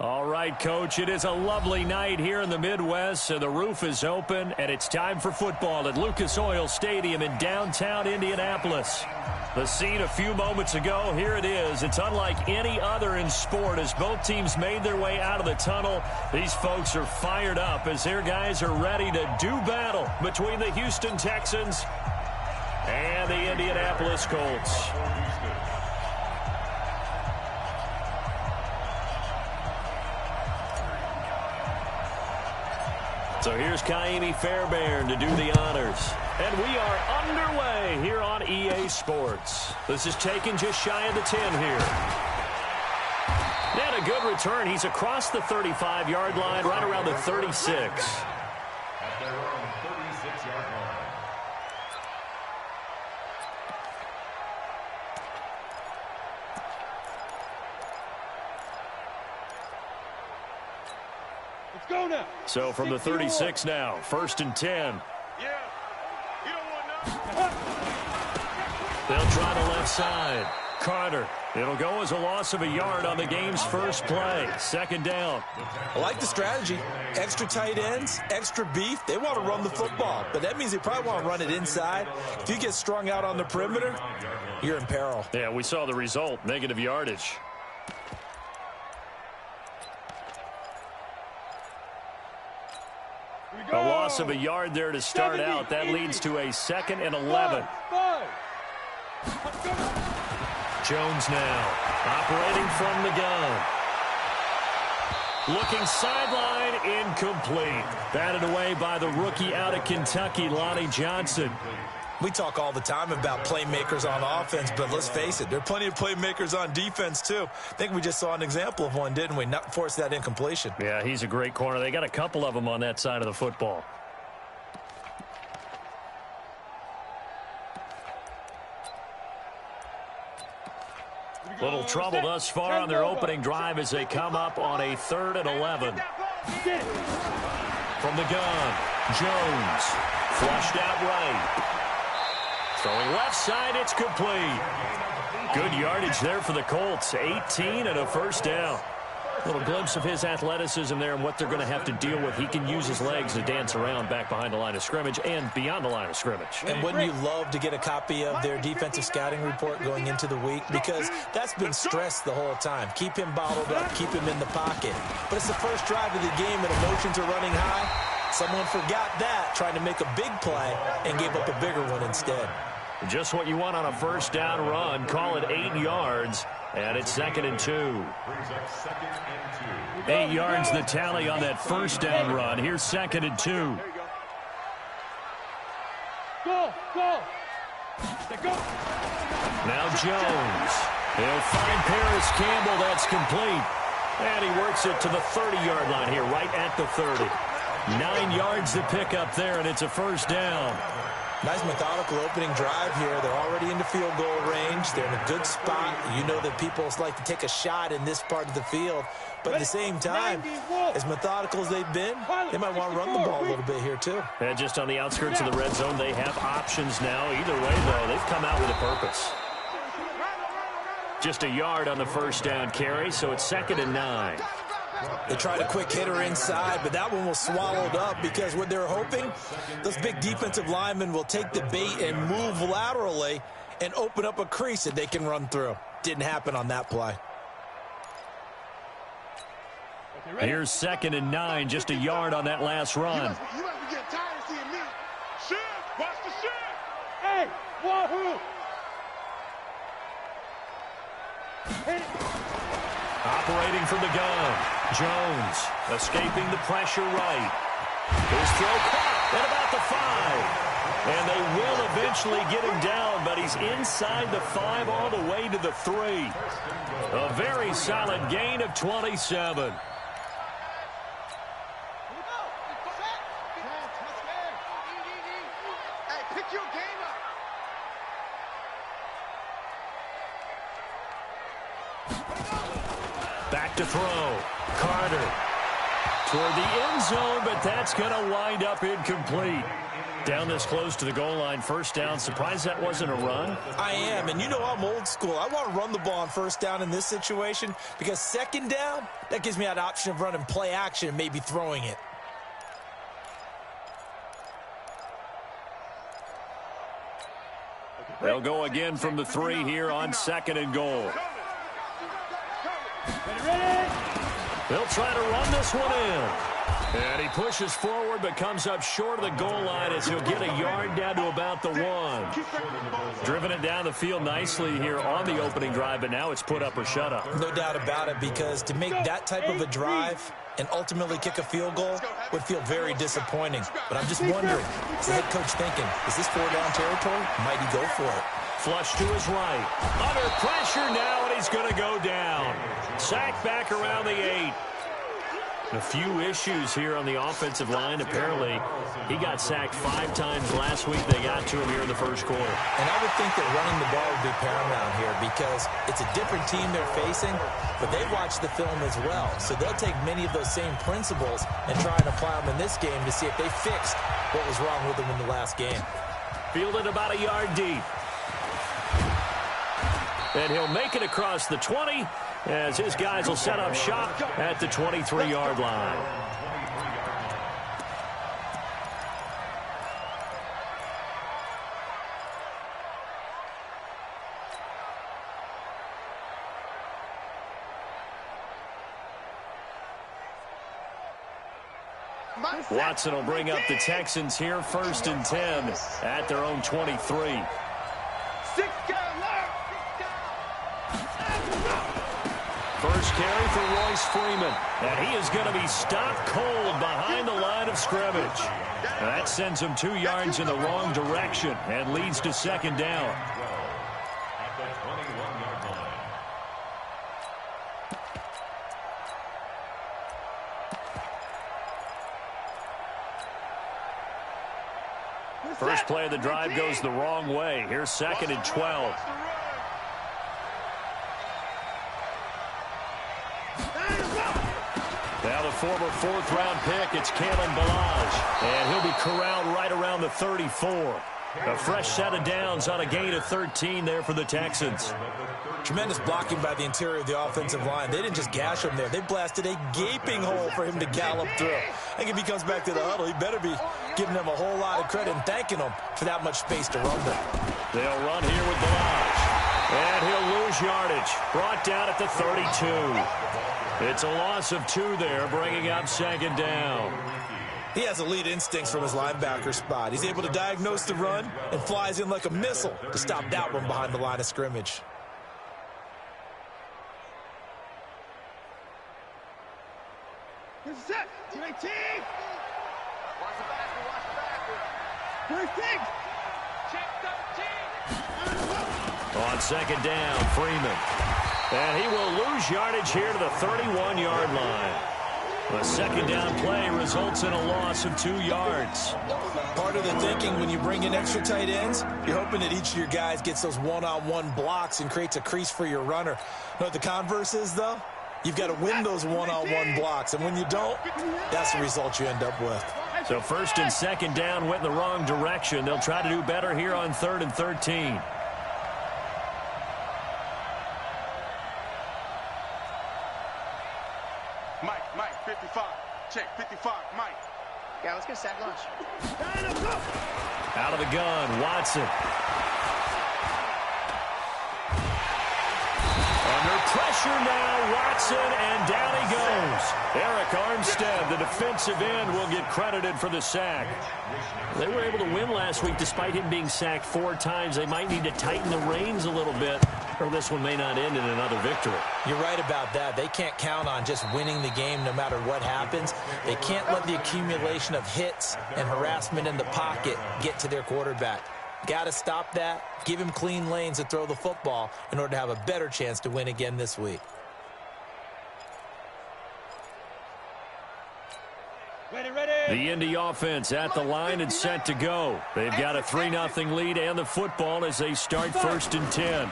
All right, Coach, it is a lovely night here in the Midwest, so the roof is open, and it's time for football at Lucas Oil Stadium in downtown Indianapolis. The scene a few moments ago, here it is. It's unlike any other in sport as both teams made their way out of the tunnel. These folks are fired up as their guys are ready to do battle between the Houston Texans and the Indianapolis Colts. So here's Kaimi Fairbairn to do the honors. And we are underway here on EA Sports. This is taken just shy of the 10 here. And a good return. He's across the 35-yard line, right around the 36. At their own 36-yard line. Let's go now. So from the 36 now, 1st and 10. They'll try the left side. Carter. It'll go as a loss of a yard on the game's first play. 2nd down. I like the strategy. Extra tight ends, extra beef. They want to run the football, but that means they probably want to run it inside. If you get strung out on the perimeter, you're in peril. Yeah, we saw the result. Negative yardage. A loss of a yard there to start out. That leads to a 2nd and 11. Jones now operating from the gun. Looking sideline, incomplete. Batted away by the rookie out of Kentucky, Lonnie Johnson. We talk all the time about playmakers on offense, but let's face it, there are plenty of playmakers on defense, too. I think we just saw an example of one, didn't we? Not force that incompletion. Yeah, he's a great corner. They got a couple of them on that side of the football. Little trouble thus far on their opening drive as they come up on a 3rd and 11. From the gun, Jones. Flushed out right. Throwing left side, it's complete. Good yardage there for the Colts. 18 and a 1st down. A little glimpse of his athleticism there and what they're going to have to deal with. He can use his legs to dance around back behind the line of scrimmage and beyond the line of scrimmage. And wouldn't you love to get a copy of their defensive scouting report going into the week? Because that's been stressed the whole time. Keep him bottled up, keep him in the pocket. But it's the first drive of the game and emotions are running high. Someone forgot that, trying to make a big play and gave up a bigger one instead. Just what you want on a 1st down run. Call it 8 yards. And it's 2nd and 2. 8 yards the tally on that 1st down run. Here's 2nd and 2. Go. Now Jones. He'll find Paris Campbell. That's complete. And he works it to the 30-yard line here, right at the 30. 9 yards to pick up there, and it's a 1st down. Nice methodical opening drive here. They're already into field goal range. They're in a good spot. You know that people like to take a shot in this part of the field. But at the same time, as methodical as they've been, they might want to run the ball a little bit here too. And just on the outskirts of the red zone, they have options now. Either way, though, they've come out with a purpose. Just a yard on the 1st down carry, so it's 2nd and 9. They tried a quick hitter inside, but that one was swallowed up because what they're hoping, those big defensive linemen will take the bait and move laterally and open up a crease that they can run through. Didn't happen on that play. Here's 2nd and 9, just a yard on that last run. You must be getting tired of seeing me. Shift, watch the shift. Hey, wahoo! Hit it. Operating from the gun. Jones escaping the pressure right. His throw caught at about the 5. And they will eventually get him down, but he's inside the 5 all the way to the 3. A very solid gain of 27. Back to throw. Carter toward the end zone, but that's going to wind up incomplete. Down this close to the goal line, first down. Surprised that wasn't a run? I am, and you know I'm old school. I want to run the ball on first down in this situation because second down, that gives me that option of running play action and maybe throwing it. They'll go again from the 3 here on 2nd and goal. They'll try to run this one in. And he pushes forward but comes up short of the goal line as he'll get a yard down to about the 1. Driven it down the field nicely here on the opening drive, but now it's put up or shut up. No doubt about it, because to make that type of a drive and ultimately kick a field goal would feel very disappointing. But I'm just wondering, is the head coach thinking, is this 4-down territory? Might he go for it? Flush to his right. Under pressure now, and he's going to go down. Sacked back around the 8. A few issues here on the offensive line. Apparently, he got sacked 5 times last week. They got to him here in the first quarter. And I would think that running the ball would be paramount here because it's a different team they're facing, but they watch the film as well. So they'll take many of those same principles and try and apply them in this game to see if they fixed what was wrong with them in the last game. Fielded about a yard deep. And he'll make it across the 20 as his guys will set up shop at the 23-yard line. Watson will bring up the Texans here, 1st and 10 at their own 23. First carry for Royce Freeman, and he is going to be stopped cold behind the line of scrimmage. That sends him 2 yards in the wrong direction and leads to 2nd down. First play of the drive goes the wrong way. Here's 2nd and 12. Now the former 4th-round pick, it's Kalen Ballage. And he'll be corralled right around the 34. A fresh set of downs on a gain of 13 there for the Texans. Tremendous blocking by the interior of the offensive line. They didn't just gash him there. They blasted a gaping hole for him to gallop through. I think if he comes back to the huddle, he better be giving them a whole lot of credit and thanking them for that much space to run them. They'll run here with Ballage. And he'll lose yardage. Brought down at the 32. It's a loss of 2 there, bringing up 2nd down. He has elite instincts from his linebacker spot. He's able to diagnose the run and flies in like a missile to stop that one behind the line of scrimmage. Set. Team 18. Watch the back. First thing. Check 13. On 2nd down, Freeman. And he will lose yardage here to the 31-yard line. A 2nd down play results in a loss of 2 yards. Part of the thinking when you bring in extra tight ends, you're hoping that each of your guys gets those one-on-one blocks and creates a crease for your runner. You know what the converse is, though? You've got to win those one-on-one blocks, and when you don't, that's the result you end up with. So 1st and 2nd down went in the wrong direction. They'll try to do better here on 3rd and 13. Mike, 55. Check, 55, Mike. Yeah, let's get sack lunch. Out of the gun, Watson. Under pressure now, Watson, and down he goes. Eric Armstead, the defensive end, will get credited for the sack. They were able to win last week despite him being sacked 4 times. They might need to tighten the reins a little bit, or this one may not end in another victory. You're right about that. They can't count on just winning the game no matter what happens. They can't let the accumulation of hits and harassment in the pocket get to their quarterback. Got to stop that, give him clean lanes to throw the football in order to have a better chance to win again this week. The Indy offense at the line and set to go. They've got a 3-0 lead and the football as they start 1st and 10.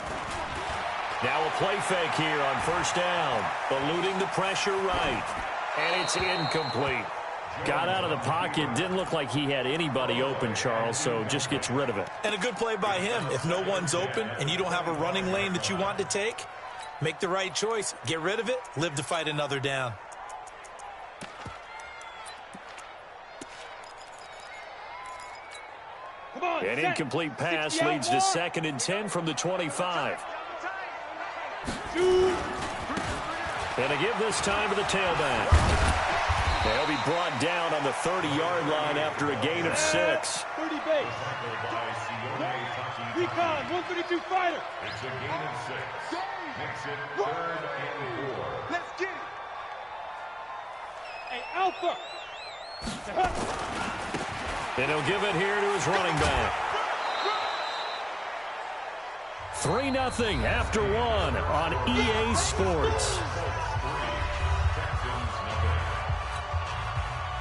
Now a play fake here on 1st down. Eluding the pressure right. And it's incomplete. Got out of the pocket. Didn't look like he had anybody open, Charles, so just gets rid of it. And a good play by him. If no one's open and you don't have a running lane that you want to take, make the right choice. Get rid of it. Live to fight another down. An incomplete pass leads to 2nd and 10 from the 25. And a give this time to the tailback. They'll be brought down on the 30-yard line after a gain of 6. 30 base. Recon, 132 fighter. It's a gain of 6. Makes it 3rd and 4. Let's get it. Hey, Alpha. And he'll give it here to his running back. 3-0 after 1 on EA Sports.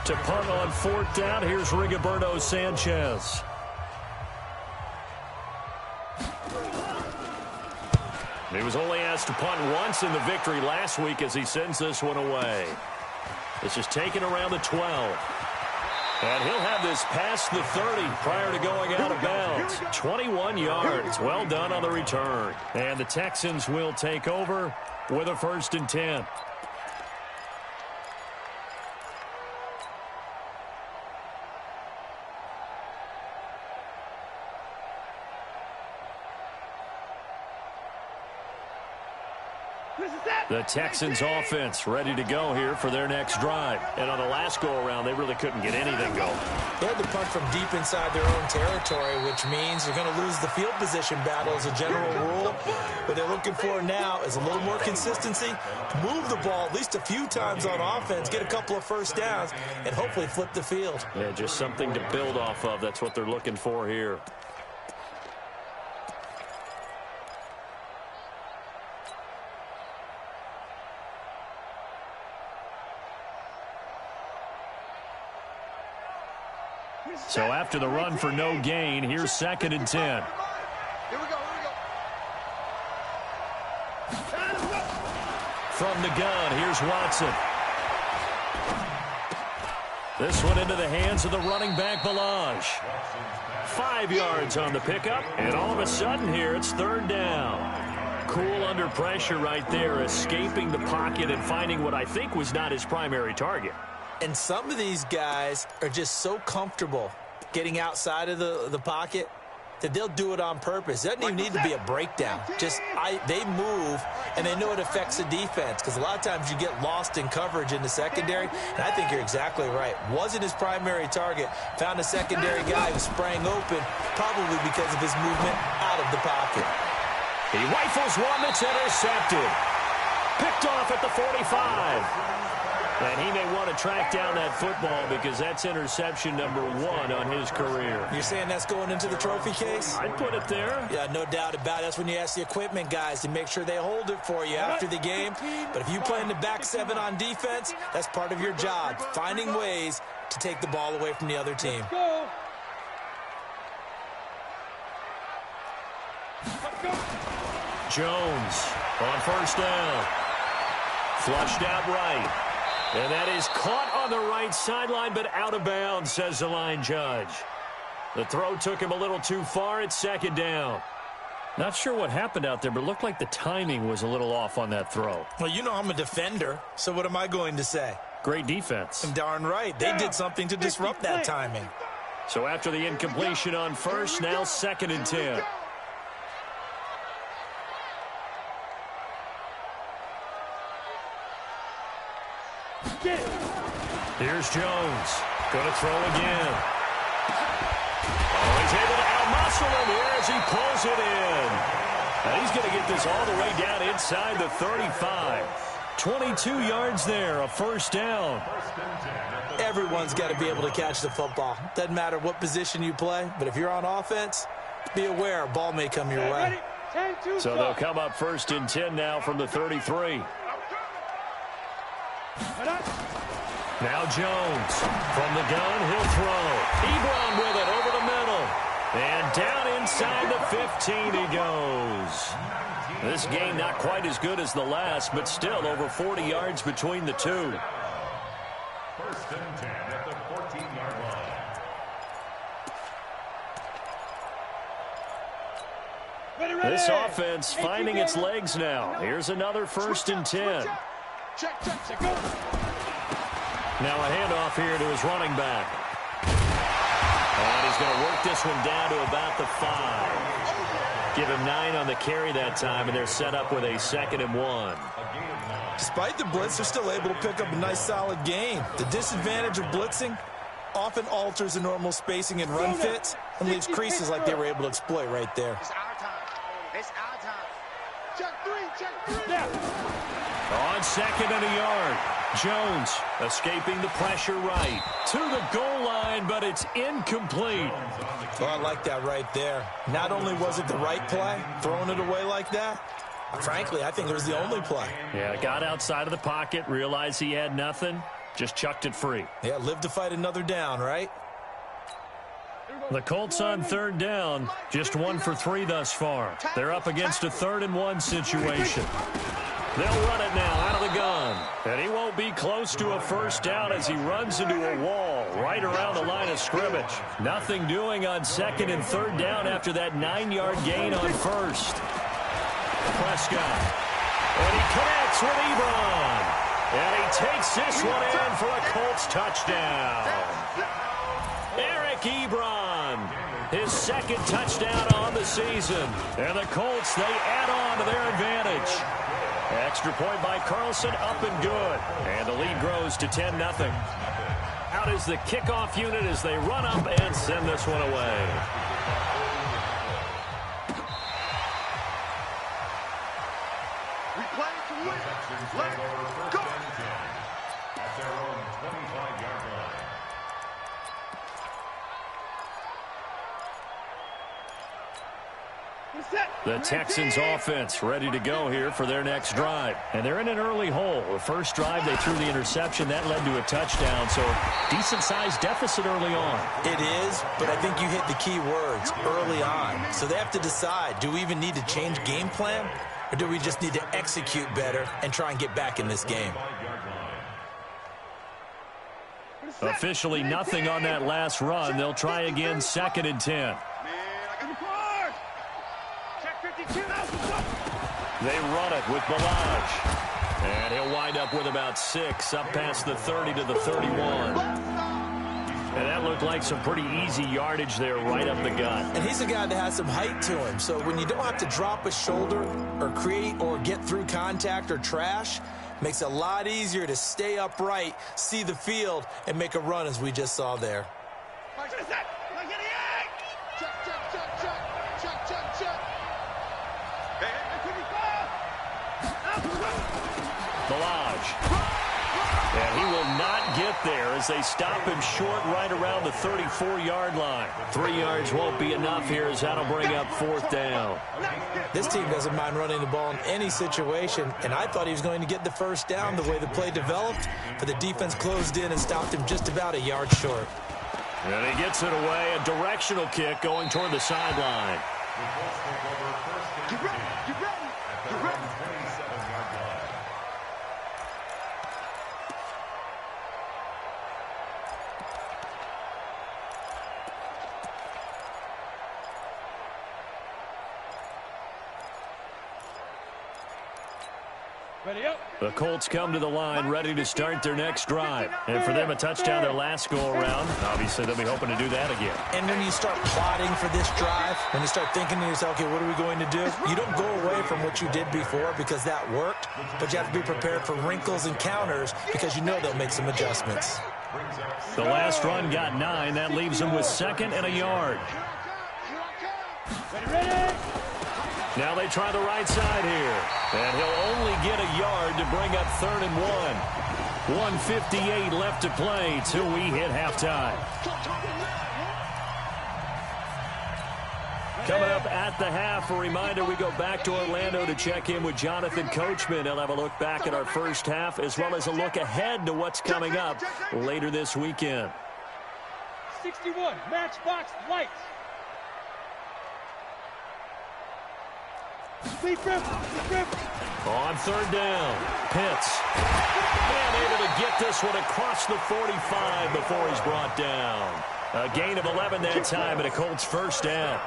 To punt on 4th down, here's Rigoberto Sanchez. He was only asked to punt once in the victory last week as he sends this one away. This is taken around the 12. And he'll have this past the 30 prior to going out of bounds. 21 yards. Well done on the return. And the Texans will take over with a 1st and 10. The Texans offense ready to go here for their next drive. And on the last go-around, they really couldn't get anything going. They had to punt from deep inside their own territory, which means you're going to lose the field position battle as a general rule. What they're looking for now is a little more consistency, move the ball at least a few times on offense, get a couple of 1st downs, and hopefully flip the field. Yeah, just something to build off of. That's what they're looking for here. So after the run for no gain, here's 2nd and 10. Here we go. From the gun, here's Watson. This one into the hands of the running back, Balaj. 5 yards on the pickup, and all of a sudden here, it's 3rd down. Cool under pressure right there, escaping the pocket and finding what I think was not his primary target. And some of these guys are just so comfortable getting outside of the pocket that they'll do it on purpose. It doesn't even need to be a breakdown. They move, and they know it affects the defense because a lot of times you get lost in coverage in the secondary, and I think you're exactly right. Wasn't his primary target. Found a secondary guy who sprang open, probably because of his movement out of the pocket. He rifles one that's intercepted. Picked off at the 45. And he may want to track down that football because that's interception number 1 on his career. You're saying that's going into the trophy case? I'd put it there. Yeah, no doubt about it. That's when you ask the equipment guys to make sure they hold it for you after the game. But if you play in the back 7 on defense, that's part of your job, finding ways to take the ball away from the other team. Jones on 1st down. Flushed out right. And that is caught on the right sideline, but out of bounds, says the line judge. The throw took him a little too far. It's 2nd down. Not sure what happened out there, but it looked like the timing was a little off on that throw. Well, you know I'm a defender, so what am I going to say? Great defense. I'm darn right. They did something to disrupt that timing. So after the incompletion on 1st, now 2nd and 10. Here's Jones. Going to throw again. Oh, he's able to out-muscle him here as he pulls it in. And he's going to get this all the way down inside the 35. 22 yards there, a 1st down. Everyone's got to be able to catch the football. Doesn't matter what position you play, but if you're on offense, be aware a ball may come your way. So they'll come up 1st and 10 now from the 33. Now Jones from the gun, he'll throw. Ebron with it over the middle. And down inside the 15 he goes. This game not quite as good as the last, but still over 40 yards between the two. 1st and 10 at the This offense finding its legs now. Here's another 1st and 10. Check, go. Now a handoff here to his running back. And he's going to work this one down to about the 5. Give him 9 on the carry that time, and they're set up with a 2nd and 1. Despite the blitz, they're still able to pick up a nice, solid gain. The disadvantage of blitzing often alters the normal spacing and run fits and leaves creases like they were able to exploit right there. It's our time. It's our time. Check 3. On 2nd and a yard. Jones escaping the pressure right to the goal line, but it's incomplete. Oh, I like that right there. Not only was it the right play, throwing it away like that, frankly, I think it was the only play. Yeah, got outside of the pocket, realized he had nothing, just chucked it free. Yeah, live to fight another down, right? The Colts on 3rd down, just 1 for 3 thus far. They're up against a 3rd and 1 situation. They'll run it now out of the gun. And he won't be close to a 1st down as he runs into a wall right around the line of scrimmage. Nothing doing on 2nd and 3rd down after that 9-yard gain on 1st. Prescott. And he connects with Ebron. And he takes this one in for a Colts touchdown. Eric Ebron, his 2nd touchdown on the season. And the Colts, they add on to their advantage. Extra point by Carlson, up and good. And the lead grows to 10-0. Out is the kickoff unit as they run up and send this one away. We play to win. Let's go. At their own 25-yard line. The Texans offense ready to go here for their next drive. And they're in an early hole. The first drive, they threw the interception. That led to a touchdown, so decent-sized deficit early on. It is, but I think you hit the key words, early on. So they have to decide, do we even need to change game plan, or do we just need to execute better and try and get back in this game? Officially nothing on that last run. They'll try again, 2nd and 10. They run it with Balaj. And he'll wind up with about 6, up past the 30 to the 31. And that looked like some pretty easy yardage there right up the gut. And he's a guy that has some height to him. So when you don't have to drop a shoulder or create or get through contact or trash, makes it a lot easier to stay upright, see the field, and make a run as we just saw there. Balaj. And he will not get there as they stop him short right around the 34-yard line. 3 yards won't be enough here as that'll bring up 4th down. This team doesn't mind running the ball in any situation, and I thought he was going to get the 1st down the way the play developed, but the defense closed in and stopped him just about a yard short. And he gets it away, a directional kick going toward the sideline. Get ready. Get ready. Get ready. The Colts come to the line ready to start their next drive. And for them, a touchdown their last go-around. Obviously, they'll be hoping to do that again. And when you start plotting for this drive, when you start thinking to yourself, okay, what are we going to do? You don't go away from what you did before because that worked, but you have to be prepared for wrinkles and counters because you know they'll make some adjustments. The last run got 9. That leaves them with 2nd and a yard. Ready. Now they try the right side here. And he'll only get a yard to bring up 3rd and 1. 1:58 left to play till we hit halftime. Coming up at the half, a reminder we go back to Orlando to check in with Jonathan Coachman. He'll have a look back at our first half as well as a look ahead to what's coming up later this weekend. 61, matchbox lights. Deep rip. On 3rd down, Pitts. And able to get this one across the 45 before he's brought down. A gain of 11 that time and a Colts 1st down.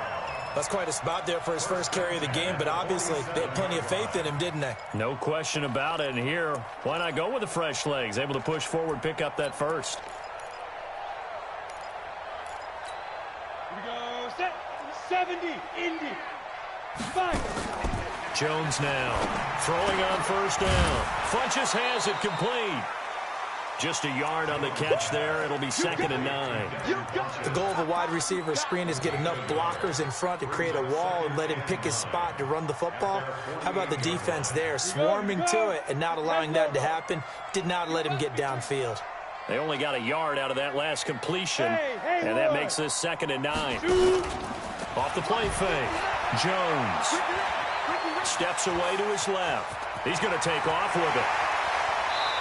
That's quite a spot there for his first carry of the game, but obviously they had plenty of faith in him, didn't they? No question about it. And here, why not go with the fresh legs? Able to push forward, pick up that first. Here we go. Set. 70. Indy. Fight. Jones now throwing on first down. Funches has it complete. Just a yard on the catch there. It'll be 2nd and 9. The goal of a wide receiver screen is get enough blockers in front to create a wall and let him pick his spot to run the football. How about the defense there, swarming to it and not allowing that to happen? Did not let him get downfield. They only got a yard out of that last completion, and that makes this 2nd and 9. Off the play fake. Jones steps away to his left. He's going to take off with it.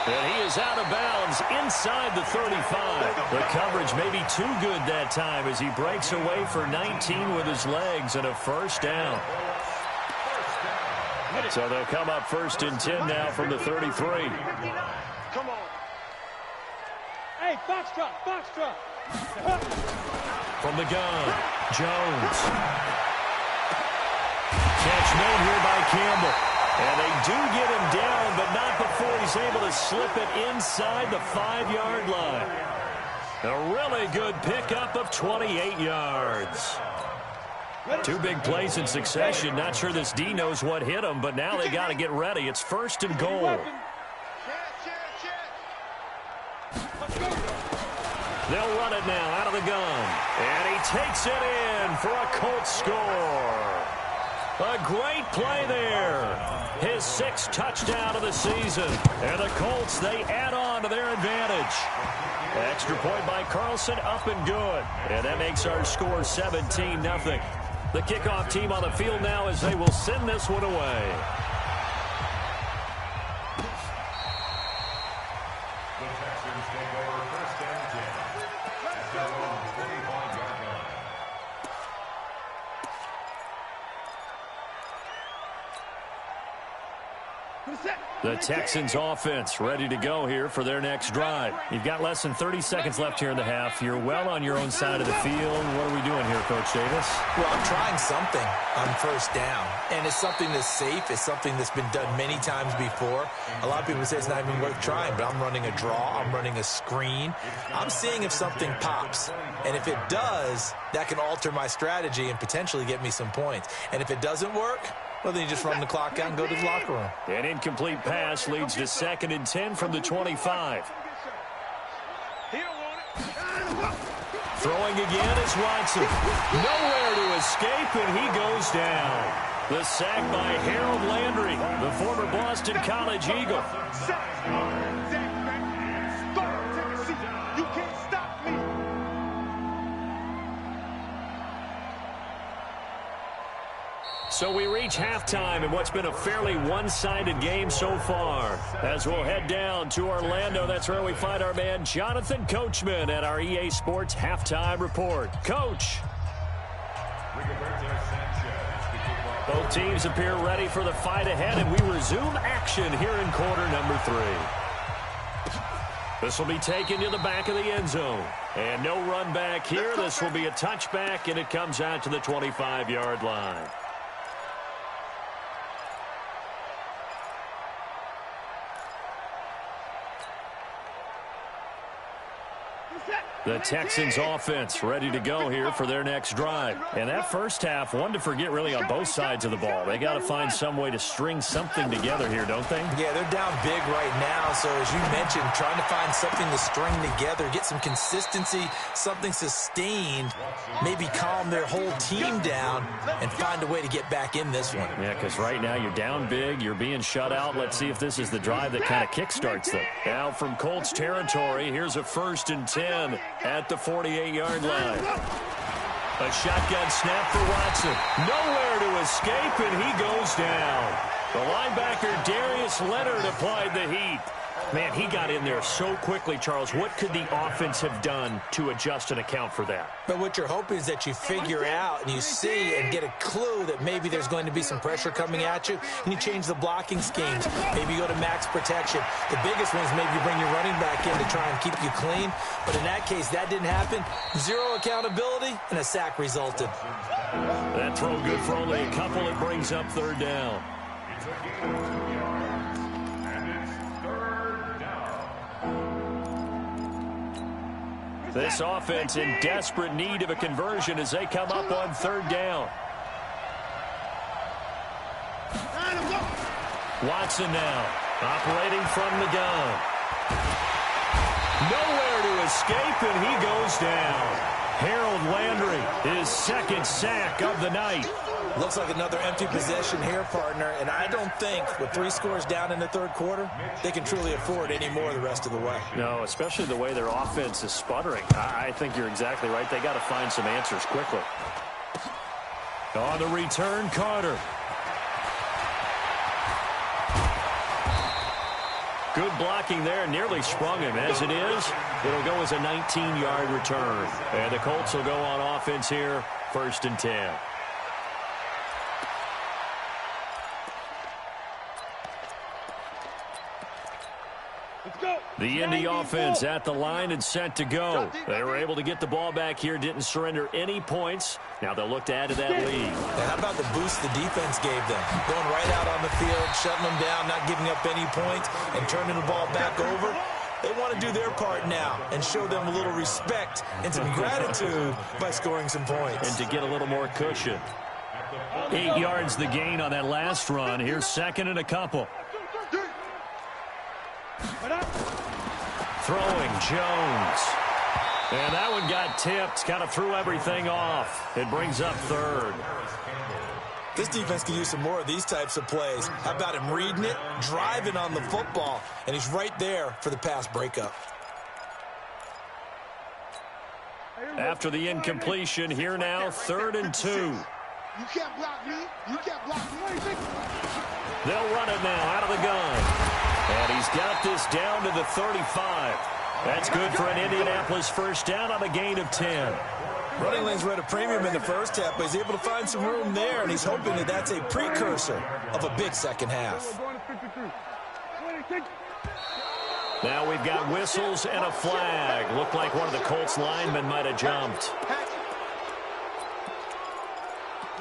And he is out of bounds inside the 35. The coverage may be too good that time as he breaks away for 19 with his legs and a first down. So they'll come up 1st and 10 now from the 33. Come on. Hey, foxtrot, foxtrot. From the gun, Jones. Catch made here by Campbell. And they do get him down, but not before he's able to slip it inside the 5-yard line. A really good pickup of 28 yards. 2 big plays in succession. Not sure this D knows what hit him, but now they got to get ready. It's 1st and goal. They'll run it now out of the gun. And he takes it in for a Colts score. A great play there. His 6th touchdown of the season. And the Colts, they add on to their advantage. Extra point by Carlson, up and good. And that makes our score 17-0. The kickoff team on the field now as they will send this one away. The Texans take over 1st and 10 at their own 45-yard line. The Texans offense ready to go here for their next drive. You've got less than 30 seconds left here in the half. You're well on your own side of the field. What are we doing here, Coach Davis? Well, I'm trying something on 1st down, and it's something that's safe. It's something that's been done many times before. A lot of people say it's not even worth trying, but I'm running a draw. I'm running a screen. I'm seeing if something pops, and if it does, that can alter my strategy and potentially get me some points. And if it doesn't work, well, then you just run the clock out and go to the locker room. An incomplete pass leads to 2nd and 10 from the 25. Throwing again is Watson. Nowhere to escape, and he goes down. The sack by Harold Landry, the former Boston College Eagle. You can't stop me. So we reach halftime in what's been a fairly one-sided game so far. As we'll head down to Orlando, that's where we find our man Jonathan Coachman at our EA Sports Halftime Report. Coach. Both teams appear ready for the fight ahead, and we resume action here in quarter number 3. This will be taken to the back of the end zone. And no run back here. This will be a touchback, and it comes out to the 25-yard line. The Texans offense ready to go here for their next drive. And that first half, one to forget really on both sides of the ball. They got to find some way to string something together here, don't they? Yeah, they're down big right now. So as you mentioned, trying to find something to string together, get some consistency, something sustained, maybe calm their whole team down and find a way to get back in this one. Yeah, because right now you're down big, you're being shut out. Let's see if this is the drive that kind of kickstarts them. Now from Colts territory, here's a 1st and 10 at the 48-yard line. A shotgun snap for Watson. Nowhere to escape, and he goes down. The linebacker Darius Leonard applied the heat. Man, he got in there so quickly, Charles. What could the offense have done to adjust and account for that? But what you're hoping is that you figure out and you see and get a clue that maybe there's going to be some pressure coming at you, and you change the blocking schemes. Maybe you go to max protection. The biggest one is maybe you bring your running back in to try and keep you clean. But in that case, that didn't happen. Zero accountability, and a sack resulted. That throw good for only a couple. It brings up third down. It's a gain of 2 yards, and it's third down. This offense in desperate need of a conversion as they come up on third down. Watson now operating from the gun. Nowhere to escape, and he goes down. Harold Landry, his second sack of the night. Looks like another empty possession here, partner, and I don't think with 3 scores down in the third quarter, they can truly afford any more the rest of the way. No, especially the way their offense is sputtering. I think you're exactly right. They got to find some answers quickly. On the return, Carter. Good blocking there, nearly sprung him. As it is, it'll go as a 19-yard return. And the Colts will go on offense here, 1st and 10. The Indy offense at the line and set to go. They were able to get the ball back here, didn't surrender any points. Now they'll look to add to that lead. How about the boost the defense gave them? Going right out on the field, shutting them down, not giving up any points, and turning the ball back over. They want to do their part now and show them a little respect and some gratitude by scoring some points. And to get a little more cushion. 8 yards the gain on that last run. Here's 2nd and a couple. Throwing Jones. And that one got tipped. Kind of threw everything off. It brings up 3rd. This defense can use some more of these types of plays. How about him reading it, driving on the football, and he's right there for the pass breakup. After the incompletion, here now, 3rd and 2. You can't block me. You can't block me. They'll run it now out of the gun. And he's got this down to the 35. That's good for an Indianapolis first down on a gain of 10. Running lanes were at a premium in the first half, but he's able to find some room there, and he's hoping that that's a precursor of a big second half. Now we've got whistles and a flag. Looked like one of the Colts linemen might have jumped.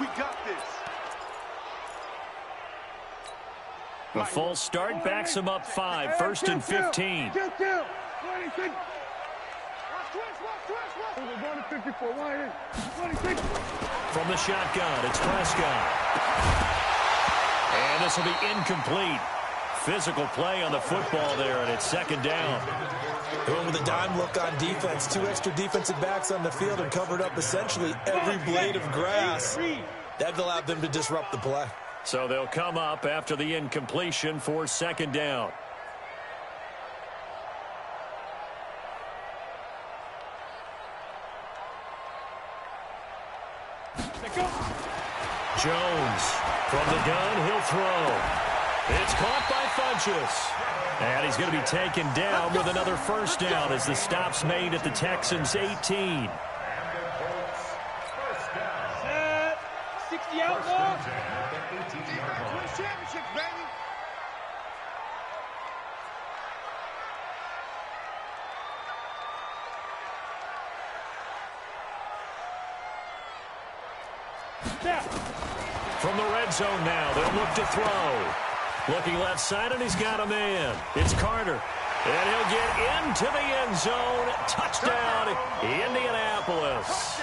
We got this. A false start backs him up 5. 1st and 15. From the shotgun, it's Prescott. And this will be incomplete. Physical play on the football there, and it's 2nd down. Going with a dime look on defense. 2 extra defensive backs on the field and covered up essentially every blade of grass. That allowed them to disrupt the play. So they'll come up after the incompletion for 2nd down. Jones from the gun, he'll throw. It's caught by Funchess. And he's going to be taken down with another first down as the stop's made at the Texans' 18. 60 out, championship, baby. From the red zone now, they'll look to throw. Looking left side, and he's got a man. It's Carter. And he'll get into the end zone. Touchdown, Indianapolis.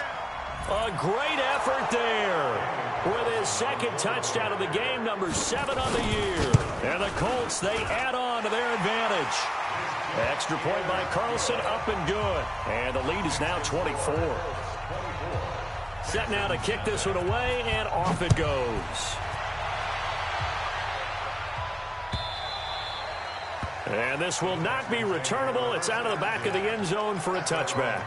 A great effort there with his 2nd touchdown of the game, number 7 on the year. And the Colts, they add on to their advantage. Extra point by Carlson, up and good. And the lead is now 24. Set now to kick this one away, and off it goes. And this will not be returnable. It's out of the back of the end zone for a touchback.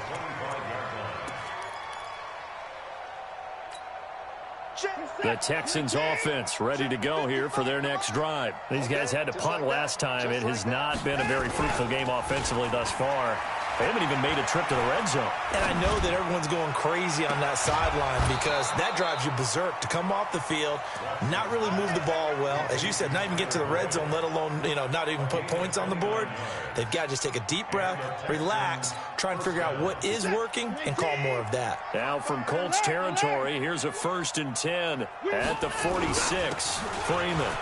The Texans offense ready to go here for their next drive. These guys had to punt last time. It has not been a very fruitful game offensively thus far. They haven't even made a trip to the red zone. And I know that everyone's going crazy on that sideline because that drives you berserk to come off the field, not really move the ball well. As you said, not even get to the red zone, let alone, not even put points on the board. They've got to just take a deep breath, relax, try and figure out what is working and call more of that. Now from Colts territory, here's a 1st and 10 at the 46. Freeman.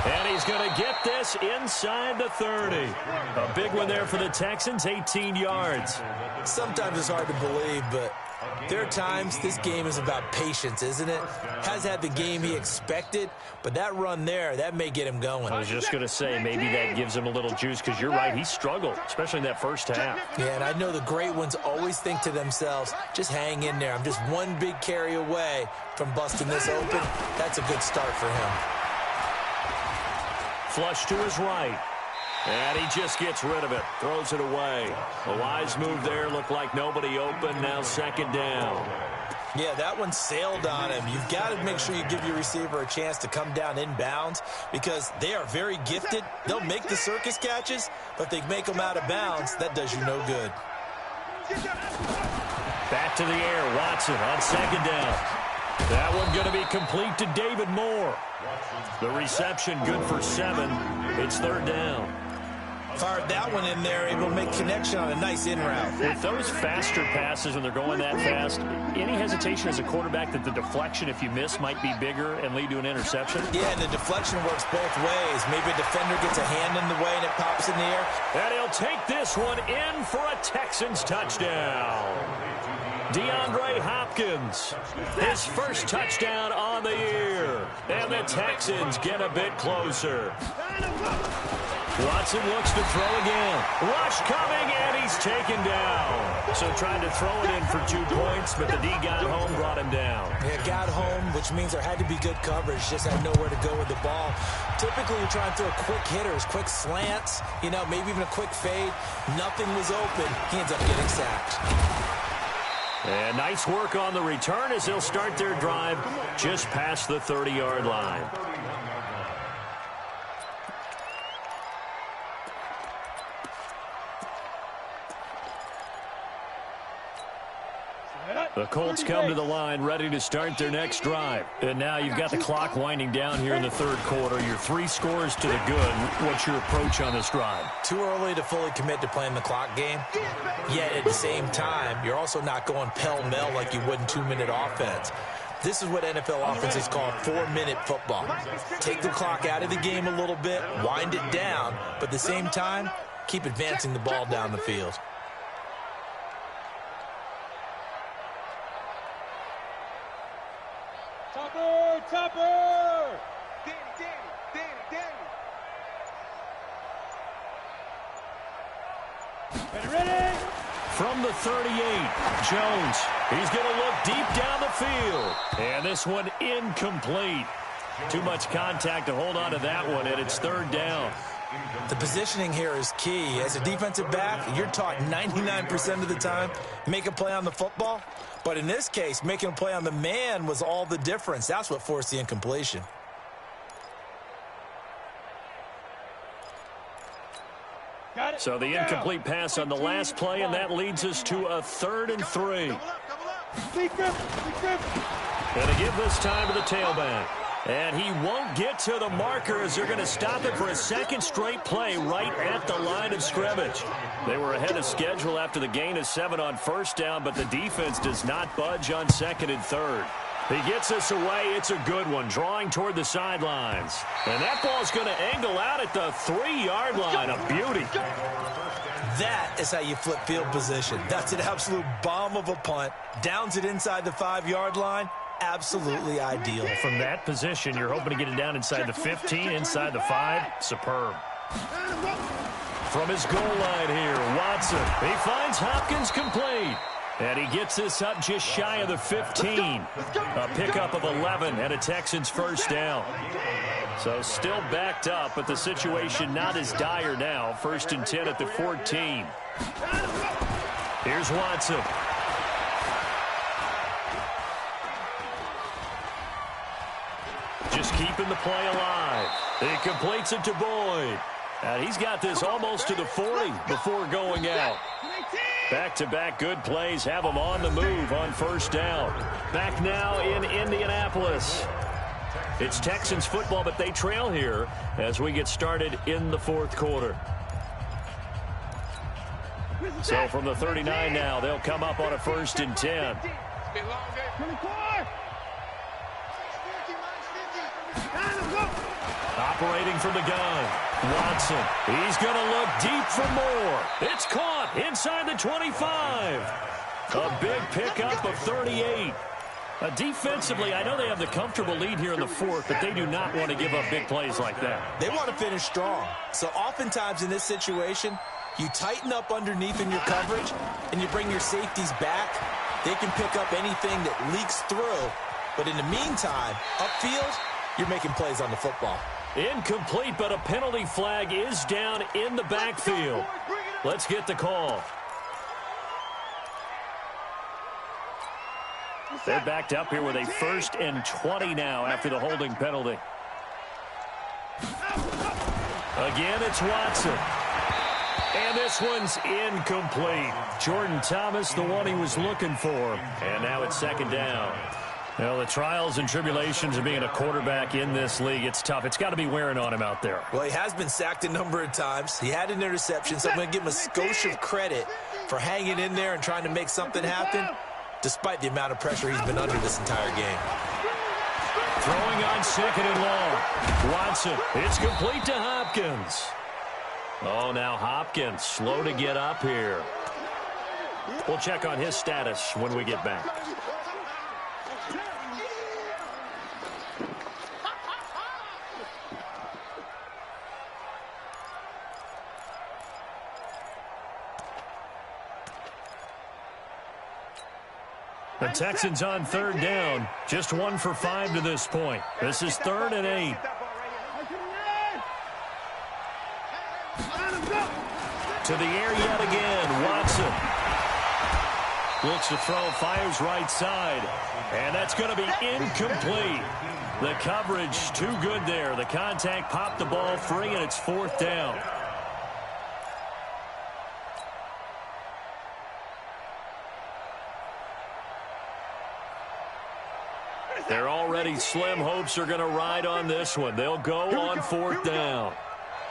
And he's going to get this inside the 30. A big one there for the Texans, 18 yards. Sometimes it's hard to believe, but there are times this game is about patience, isn't it? Has had the game he expected, but that run there, that may get him going. I was just going to say, maybe that gives him a little juice, because you're right, he struggled, especially in that first half. Yeah, and I know the great ones always think to themselves, just hang in there. I'm just one big carry away from busting this open. That's a good start for him. Flush to his right. And he just gets rid of it. Throws it away. A wise move there. Looked like nobody open. Now 2nd down. Yeah, that one sailed on him. You've got to make sure you give your receiver a chance to come down inbounds because they are very gifted. They'll make the circus catches, but if they make them out of bounds, that does you no good. Back to the air. Watson on 2nd down. That one going to be complete to David Moore. The reception good for 7. It's 3rd down. Fired that one in there, able to make connection on a nice in route. With those faster passes when they're going that fast, any hesitation as a quarterback that the deflection, if you miss, might be bigger and lead to an interception? Yeah, and the deflection works both ways. Maybe a defender gets a hand in the way and it pops in the air. And he'll take this one in for a Texans touchdown. DeAndre Hopkins, his first touchdown on the year. And the Texans get a bit closer. Watson looks to throw again. Rush coming, and he's taken down. So tried to throw it in for 2 points, but the D got home, brought him down. Yeah, got home, which means there had to be good coverage. Just had nowhere to go with the ball. Typically, you're trying to throw quick hitters, quick slants, maybe even a quick fade. Nothing was open. He ends up getting sacked. And nice work on the return as they'll start their drive just past the 30-yard line. The Colts come to the line ready to start their next drive. And now you've got the clock winding down here in the 3rd quarter. You're 3 scores to the good. What's your approach on this drive? Too early to fully commit to playing the clock game. Yet at the same time, you're also not going pell-mell like you would in 2-minute offense. This is what NFL offenses call 4-minute football. Take the clock out of the game a little bit, wind it down, but at the same time, keep advancing the ball down the field. Topper! Danny. Ready? From the 38, Jones. He's going to look deep down the field. And this one incomplete. Too much contact to hold on to that one, and it's 3rd down. The positioning here is key. As a defensive back, you're taught 99% of the time, make a play on the football. But in this case, making a play on the man was all the difference. That's what forced the incompletion. So the incomplete pass on the last play, and that leads us to a 3rd and 3. Going to give this time to the tailback. And he won't get to the marker as they're going to stop it for a 2nd straight play right at the line of scrimmage. They were ahead of schedule after the gain of 7 on 1st down, but the defense does not budge on 2nd and 3rd. He gets this away. It's a good one, drawing toward the sidelines. And that ball's going to angle out at the 3-yard line. A beauty. That is how you flip field position. That's an absolute bomb of a punt. Downs it inside the 5-yard line. Absolutely ideal. From that position, you're hoping to get it down inside the 15, inside the 5. Superb. From his goal line here, Watson. He finds Hopkins complete. And he gets this up just shy of the 15. A pickup of 11 and a Texans 1st down. So still backed up, but the situation not as dire now. 1st and 10 at the 14. Here's Watson. Just keeping the play alive. He completes it to Boyd. And he's got this almost to the 40 before going out. Back-to-back good plays have him on the move on first down. Back now in Indianapolis. It's Texans football, but they trail here as we get started in the fourth quarter. So from the 39 now, they'll come up on a 1st and 10. Operating from the gun, Watson. He's going to look deep for more. It's caught inside the 25. A big pickup of 38. Defensively, I know they have the comfortable lead here in the fourth, but they do not want to give up big plays like that. They want to finish strong. So oftentimes in this situation, you tighten up underneath in your coverage, and you bring your safeties back. They can pick up anything that leaks through. But in the meantime, upfield, you're making plays on the football. Incomplete, but a penalty flag is down in the backfield. Let's get the call. They're backed up here with a 1st and 20 now after the holding penalty. Again, it's Watson. And this one's incomplete. Jordan Thomas, the one he was looking for. And now it's 2nd down. Well, the trials and tribulations of being a quarterback in this league, it's tough. It's got to be wearing on him out there. Well, he has been sacked a number of times. He had an interception, so I'm going to give him a skosh of credit for hanging in there and trying to make something happen, despite the amount of pressure he's been under this entire game. Throwing on 2nd and long. Watson, it's complete to Hopkins. Oh, now Hopkins slow to get up here. We'll check on his status when we get back. The Texans on 3rd down. Just 1 for 5 to this point. This is 3rd and 8. To the air yet again. Watson. Looks to throw, fires right side. And that's going to be incomplete. The coverage too good there. The contact popped the ball free, and it's 4th down. They're already slim hopes are going to ride on this one. They'll go on 4th down.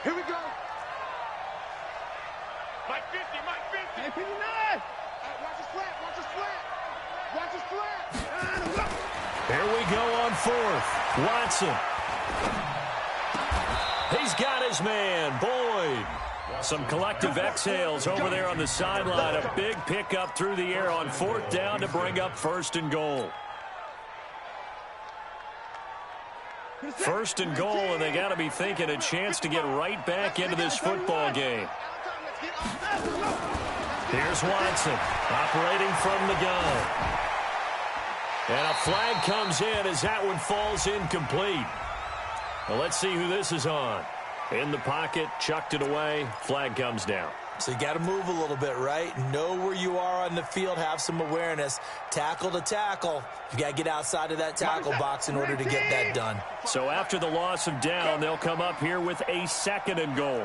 Here we go. Mike 50, Mike 50. Hey, 59. Watch his flat, watch his flat. Watch his flat. Here we go on 4th. Watson. He's got his man, Boyd. Some collective exhales over there on the sideline. A big pickup through the air on 4th down to bring up 1st and goal. 1st and goal, and they got to be thinking a chance to get right back into this football game. Here's Watson operating from the gun. And a flag comes in as that one falls incomplete. Well, let's see who this is on. In the pocket, chucked it away, flag comes down. So you got to move a little bit, right? Know where you are on the field, have some awareness. Tackle to tackle. You got to get outside of that tackle box in order to get that done. So after the loss of down, they'll come up here with a 2nd and goal.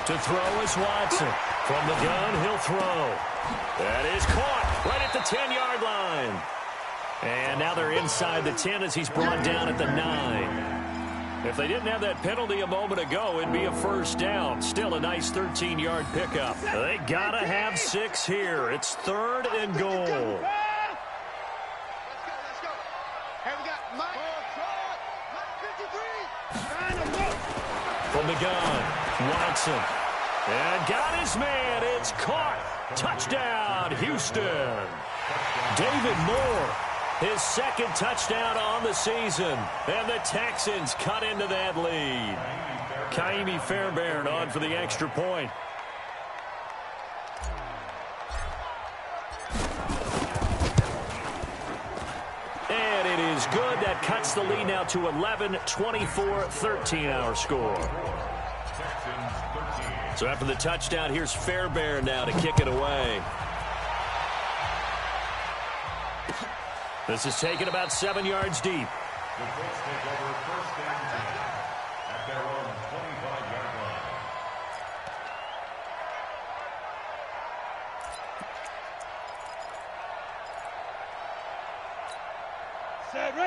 To throw is Watson. From the gun, he'll throw. That is caught right at the 10-yard line. And now they're inside the 10 as he's brought down at the 9. If they didn't have that penalty a moment ago, it'd be a 1st down. Still a nice 13-yard pickup. They got to have 6 here. It's 3rd and goal. Let's go. Here we got Mike 53. From the gun, Watson. And got his man. It's caught. Touchdown, Houston. David Moore. His 2nd touchdown on the season. And the Texans cut into that lead. Kaimi Fairbairn on for the extra point. And it is good. That cuts the lead now to 11, 24-13 our score. So after the touchdown, here's Fairbairn now to kick it away. This is taken about 7 yards deep. The Colts take over first and 10 at their own 25-yard line.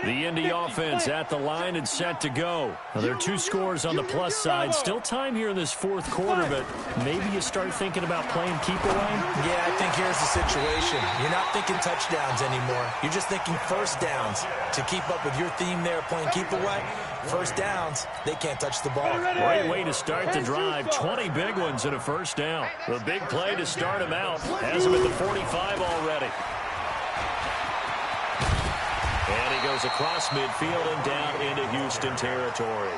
The Indy offense at the line and set to go. Now, there are 2 scores on the plus side. Still time here in this fourth quarter, but maybe you start thinking about playing keep away? Yeah, I think here's the situation. You're not thinking touchdowns anymore. You're just thinking first downs. To keep up with your theme there, playing keep away, first downs, they can't touch the ball. Great way to start the drive. 20 big ones and a first down. The big play to start him out. Has him at the 45 already. And he goes across midfield and down into Houston territory.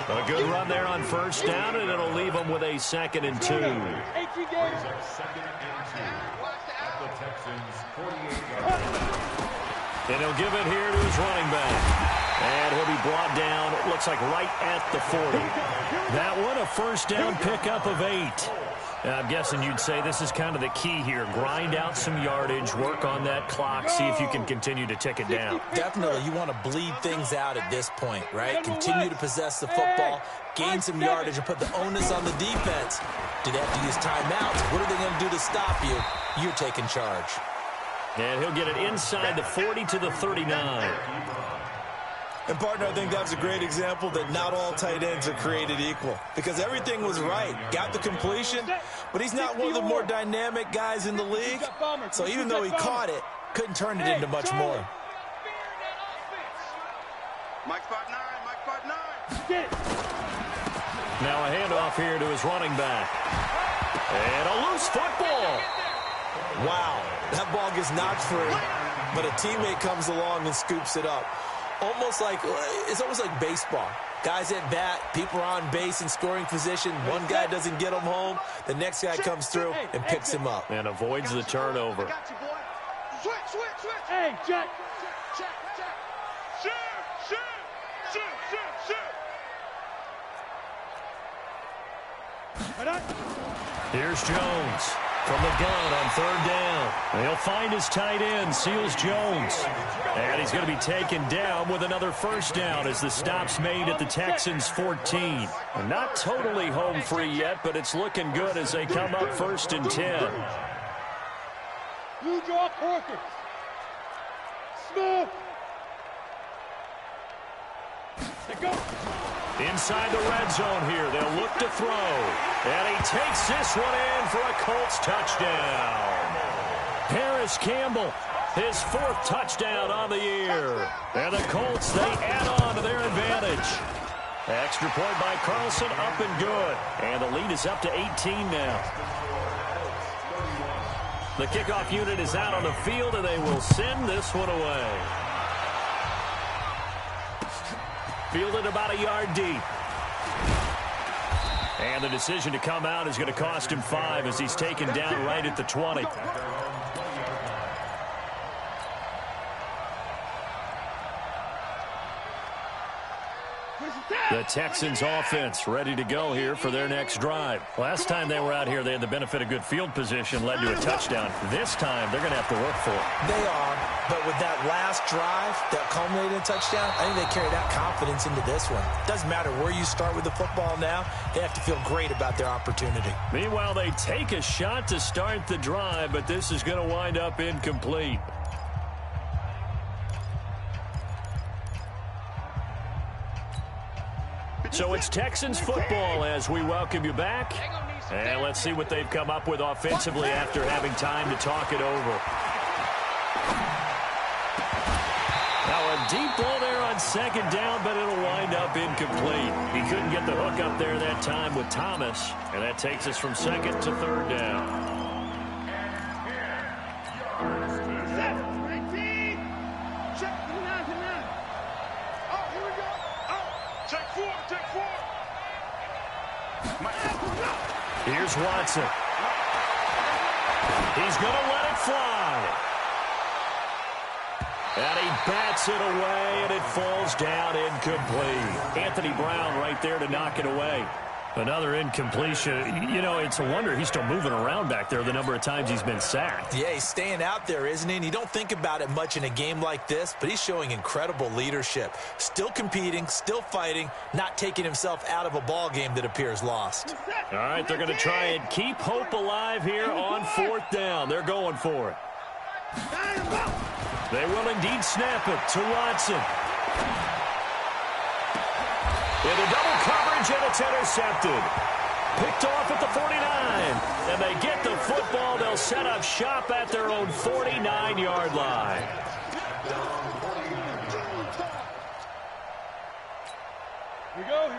A good run there on first down, and it'll leave him with a 2nd and 2. Brings up 2nd and 2 at the Texans' 48-yard line. And he'll give it here to his running back. And he'll be brought down, it looks like right at the 40. That one, a first down pickup of 8. I'm guessing you'd say this is kind of the key here. Grind out some yardage, work on that clock, see if you can continue to tick it down. Definitely, you want to bleed things out at this point, right? Continue to possess the football, gain some yardage, and put the onus on the defense. Do they have to use timeouts? What are they going to do to stop you? You're taking charge. And he'll get it inside the 40 to the 39. And, partner, I think that's a great example that not all tight ends are created equal. Because everything was right. Got the completion, but he's not one of the more dynamic guys in the league. So even though he caught it, couldn't turn it into much more. Mike Park 9, Mike Park 9. Now a handoff here to his running back. And a loose football. Wow, that ball gets knocked free, but a teammate comes along and scoops it up. It's almost like baseball. Guys at bat, people are on base in scoring position. One guy doesn't get him home. The next guy comes through and picks him up. And avoids the turnover. I got you, boy. Switch. Hey, check. Shoot. Here's Jones from the gun on 3rd down. He'll find his tight end, Seals Jones. And he's going to be taken down with another first down as the stop's made at the Texans' 14. Not totally home free yet, but it's looking good as they come up 1st and 10. You draw Corker. Smooth. Let go. Inside the red zone here, they'll look to throw. And he takes this one in for a Colts touchdown. Harris Campbell, his 4th touchdown on the year. And the Colts, they add on to their advantage. Extra point by Carlson, up and good. And the lead is up to 18 now. The kickoff unit is out on the field, and they will send this one away. Fielded about a yard deep. And the decision to come out is going to cost him 5 as he's taken down right at the 20. The Texans offense ready to go here for their next drive. Last time they were out here, they had the benefit of good field position, led to a touchdown. This time, they're going to have to work for it. They are, but with that last drive that culminated in a touchdown, I think they carry that confidence into this one. Doesn't matter where you start with the football now, they have to feel great about their opportunity. Meanwhile, they take a shot to start the drive, but this is going to wind up incomplete. So it's Texans football as we welcome you back. And let's see what they've come up with offensively after having time to talk it over. Now a deep ball there on 2nd down, but it'll wind up incomplete. He couldn't get the hook up there that time with Thomas. And that takes us from 2nd to 3rd down. Here's Watson. He's going to let it fly. And he bats it away, and it falls down incomplete. Anthony Brown right there to knock it away. Another incompletion. You know, it's a wonder he's still moving around back there the number of times he's been sacked. Yeah, he's staying out there, isn't he? And you don't think about it much in a game like this, but he's showing incredible leadership. Still competing, still fighting, not taking himself out of a ball game that appears lost. All right, they're going to try and keep hope alive here on 4th down. They're going for it. They will indeed snap it to Watson. Into double coverage, and it's intercepted. Picked off at the 49. And they get the football. They'll set up shop at their own 49-yard line.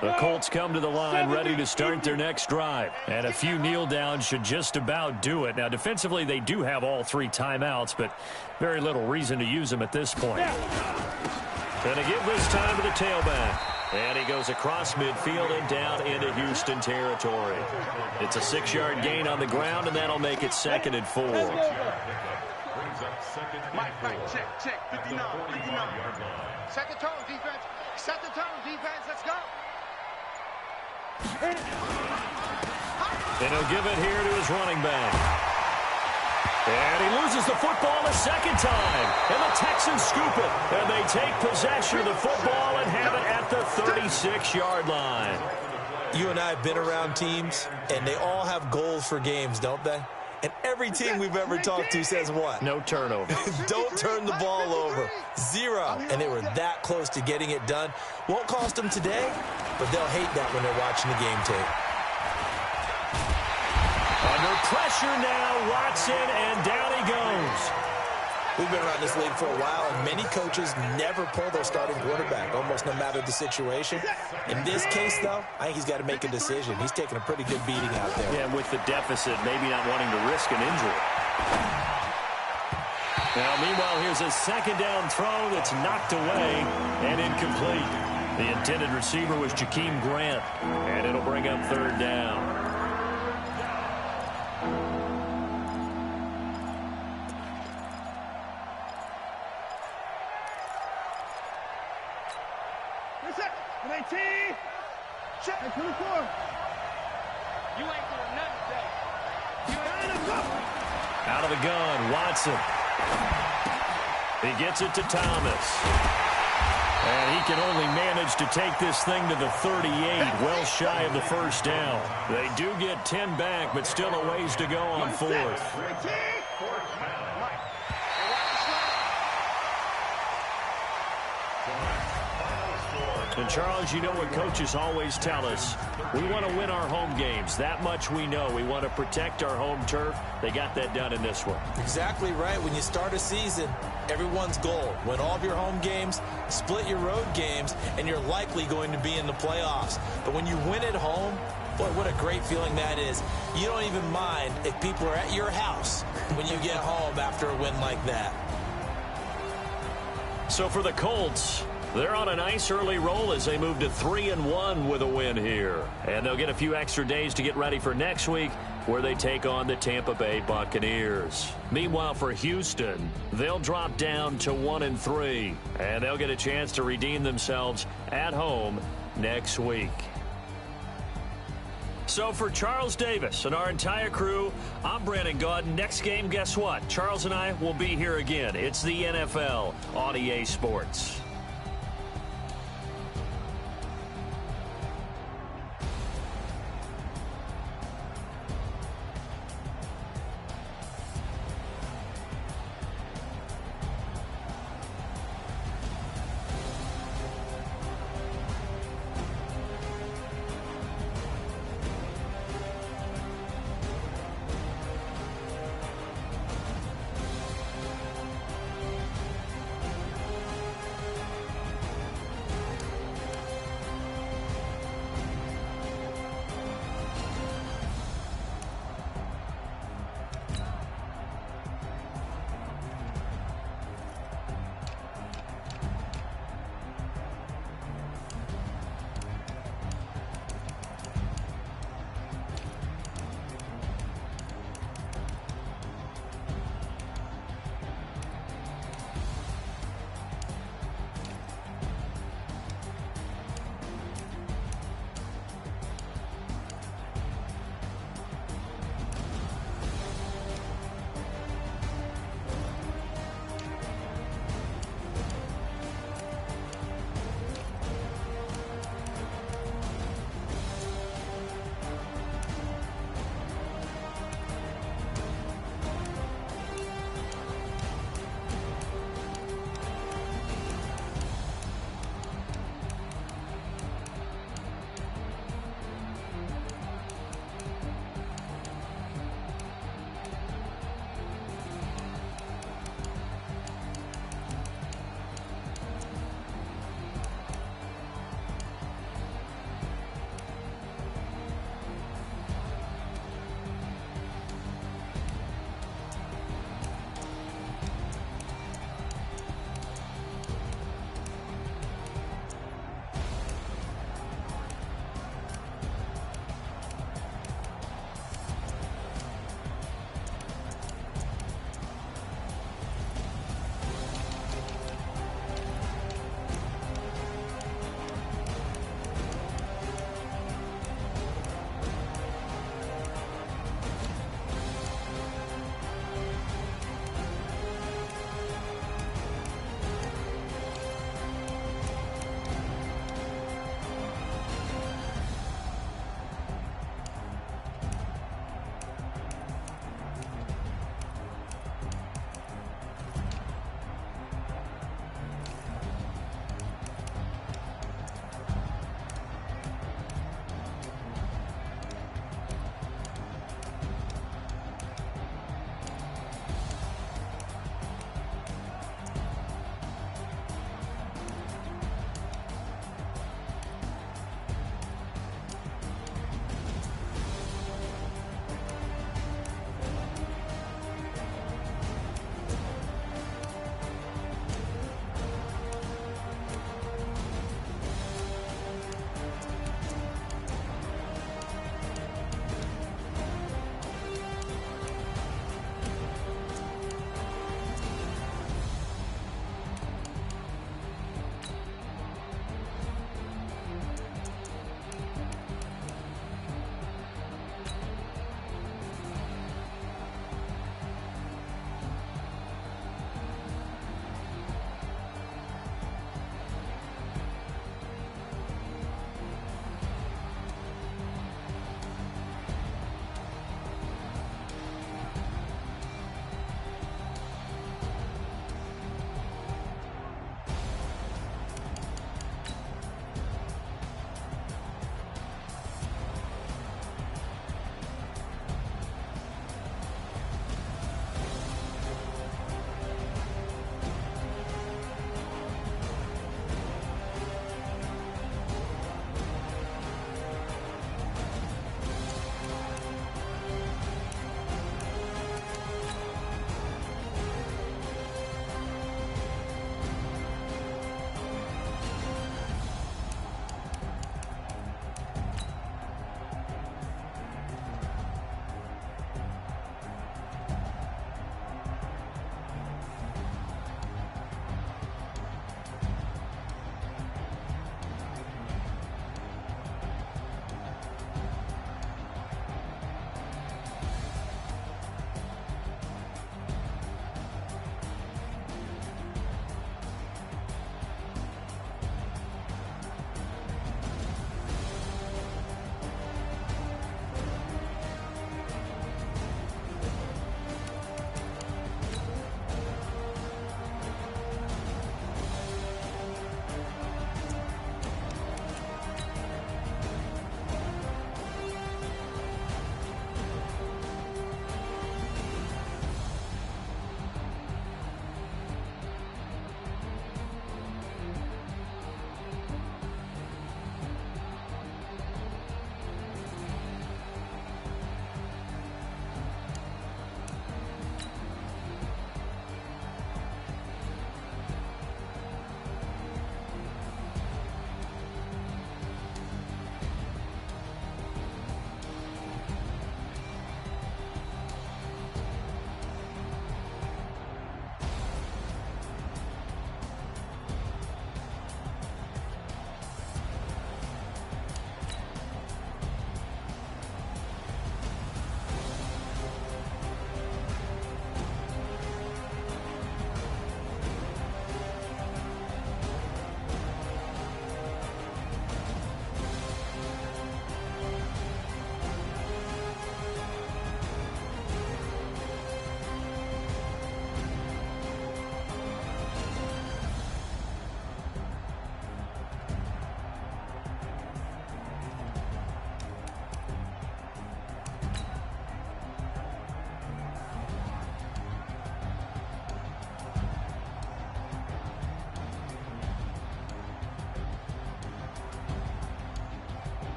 The Colts come to the line ready to start their next drive. And a few kneel downs should just about do it. Now, defensively, they do have all 3 timeouts, but very little reason to use them at this point. Going to give this time to the tailback. And he goes across midfield and down into Houston territory. It's a 6-yard gain on the ground, and that'll make it 2nd and 4. MyPlayer, check, 59. Set the tone, defense. Set the tone, defense. Let's go. And he'll give it here to his running back. And he loses the football a second time. And the Texans scoop it. And they take possession of the football and have it at the 36-yard line. You and I have been around teams, and they all have goals for games, don't they? And every team we've ever talked to says what? No turnover. Don't turn the ball over. 0. And they were that close to getting it done. Won't cost them today, but they'll hate that when they're watching the game tape. Under pressure now, Watson, and down he goes. We've been around this league for a while, and many coaches never pull their starting quarterback, almost no matter the situation. In this case, though, I think he's got to make a decision. He's taking a pretty good beating out there. Yeah, with the deficit, maybe not wanting to risk an injury. Now, meanwhile, here's a 2nd down throw that's knocked away and incomplete. The intended receiver was Jakeem Grant, and it'll bring up 3rd down. Check. 24. You ain't doing nothing today. You ain't out of the gun, Watson. He gets it to Thomas. And he can only manage to take this thing to the 38, well shy of the 1st down. They do get 10 back, but still a ways to go on 4th. And, Charles, you know what coaches always tell us. We want to win our home games. That much we know. We want to protect our home turf. They got that done in this one. Exactly right. When you start a season, everyone's goal, win all of your home games, split your road games, and you're likely going to be in the playoffs. But when you win at home, boy, what a great feeling that is. You don't even mind if people are at your house when you get home after a win like that. So for the Colts, they're on a nice early roll as they move to 3-1 with a win here. And they'll get a few extra days to get ready for next week, where they take on the Tampa Bay Buccaneers. Meanwhile, for Houston, they'll drop down to 1-3, and they'll get a chance to redeem themselves at home next week. So for Charles Davis and our entire crew, I'm Brandon Gaudin. Next game, guess what? Charles and I will be here again. It's the NFL on EA Sports.